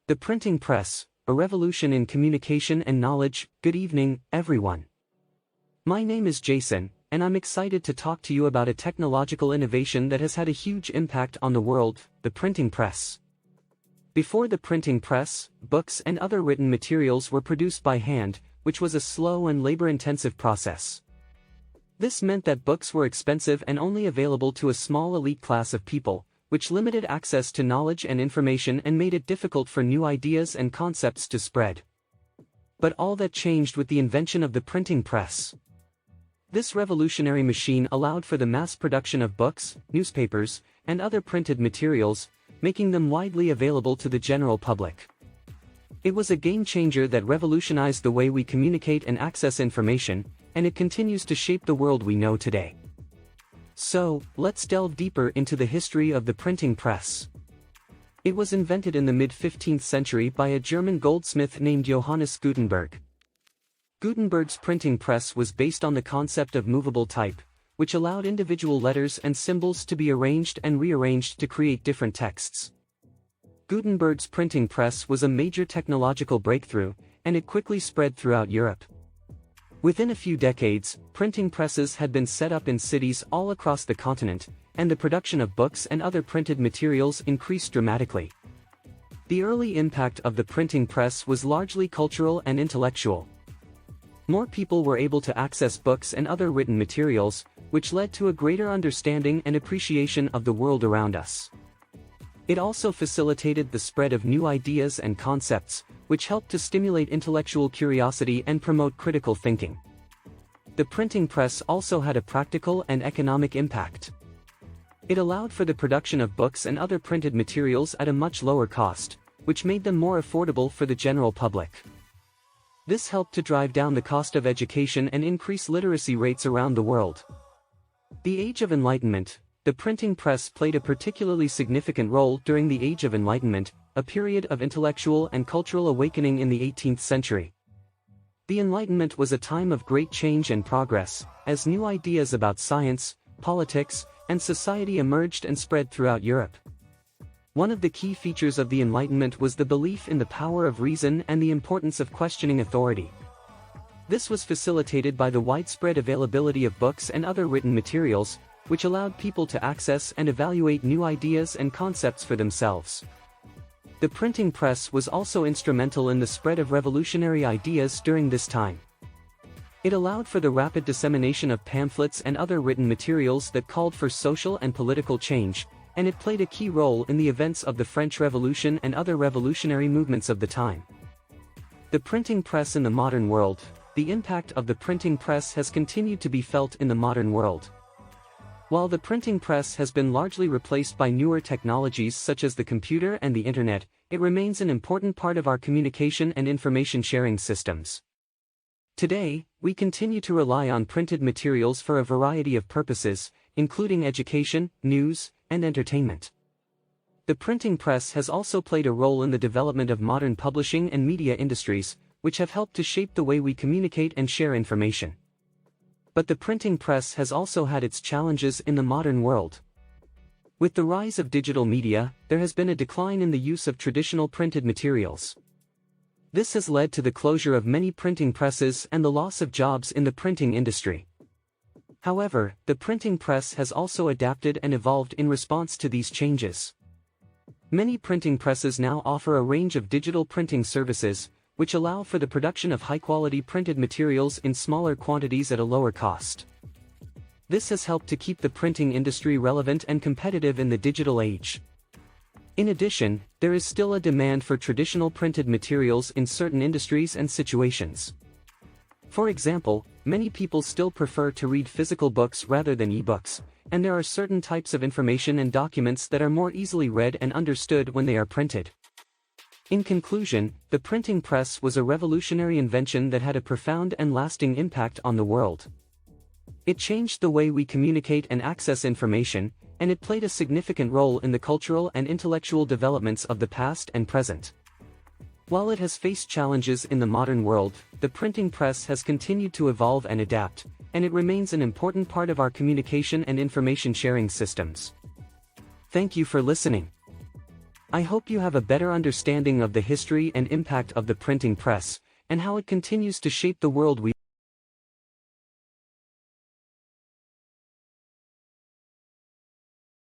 The printing press, a revolution in communication and knowledge. Good evening, everyone. My name is Jason, and I'm excited to talk to you about a technological innovation that has had a huge impact on the world, the printing press. Before the printing press, books and other written materials were produced by hand, which was a slow and labor-intensive process. This meant that books were expensive and only available to a small elite class of people, which limited access to knowledge and information and made it difficult for new ideas and concepts to spread. But all that changed with the invention of the printing press. This revolutionary machine allowed for the mass production of books, newspapers, and other printed materials, making them widely available to the general public. It was a game-changer that revolutionized the way we communicate and access information, and it continues to shape the world we know today. So, let's delve deeper into the history of the printing press. It was invented in the mid-15th century by a German goldsmith named Johannes Gutenberg. Gutenberg's printing press was based on the concept of movable type, which allowed individual letters and symbols to be arranged and rearranged to create different texts. Gutenberg's printing press was a major technological breakthrough, and it quickly spread throughout Europe. Within a few decades, printing presses had been set up in cities all across the continent, and the production of books and other printed materials increased dramatically. The early impact of the printing press was largely cultural and intellectual. More people were able to access books and other written materials, which led to a greater understanding and appreciation of the world around us. It also facilitated the spread of new ideas and concepts, which helped to stimulate intellectual curiosity and promote critical thinking. The printing press also had a practical and economic impact. It allowed for the production of books and other printed materials at a much lower cost, which made them more affordable for the general public. This helped to drive down the cost of education and increase literacy rates around the world. The Age of Enlightenment. The printing press played a particularly significant role during the Age of Enlightenment, a period of intellectual and cultural awakening in the 18th century. The Enlightenment was a time of great change and progress, as new ideas about science, politics, and society emerged and spread throughout Europe. One of the key features of the Enlightenment was the belief in the power of reason and the importance of questioning authority. This was facilitated by the widespread availability of books and other written materials, which allowed people to access and evaluate new ideas and concepts for themselves. The printing press was also instrumental in the spread of revolutionary ideas during this time. It allowed for the rapid dissemination of pamphlets and other written materials that called for social and political change, and it played a key role in the events of the French Revolution and other revolutionary movements of the time. The printing press in the modern world. The impact of the printing press has continued to be felt in the modern world. While the printing press has been largely replaced by newer technologies such as the computer and the internet, it remains an important part of our communication and information sharing systems. Today, we continue to rely on printed materials for a variety of purposes, including education, news, and entertainment. The printing press has also played a role in the development of modern publishing and media industries, which have helped to shape the way we communicate and share information. But the printing press has also had its challenges in the modern world. With the rise of digital media, there has been a decline in the use of traditional printed materials. This has led to the closure of many printing presses and the loss of jobs in the printing industry. However, the printing press has also adapted and evolved in response to these changes. Many printing presses now offer a range of digital printing services, which allow for the production of high-quality printed materials in smaller quantities at a lower cost. This has helped to keep the printing industry relevant and competitive in the digital age. In addition, there is still a demand for traditional printed materials in certain industries and situations. For example, many people still prefer to read physical books rather than e-books, and there are certain types of information and documents that are more easily read and understood when they are printed. In conclusion, the printing press was a revolutionary invention that had a profound and lasting impact on the world. It changed the way we communicate and access information, and it played a significant role in the cultural and intellectual developments of the past and present. While it has faced challenges in the modern world, the printing press has continued to evolve and adapt, and it remains an important part of our communication and information sharing systems. Thank you for listening. I hope you have a better understanding of the history and impact of the printing press, and how it continues to shape the world we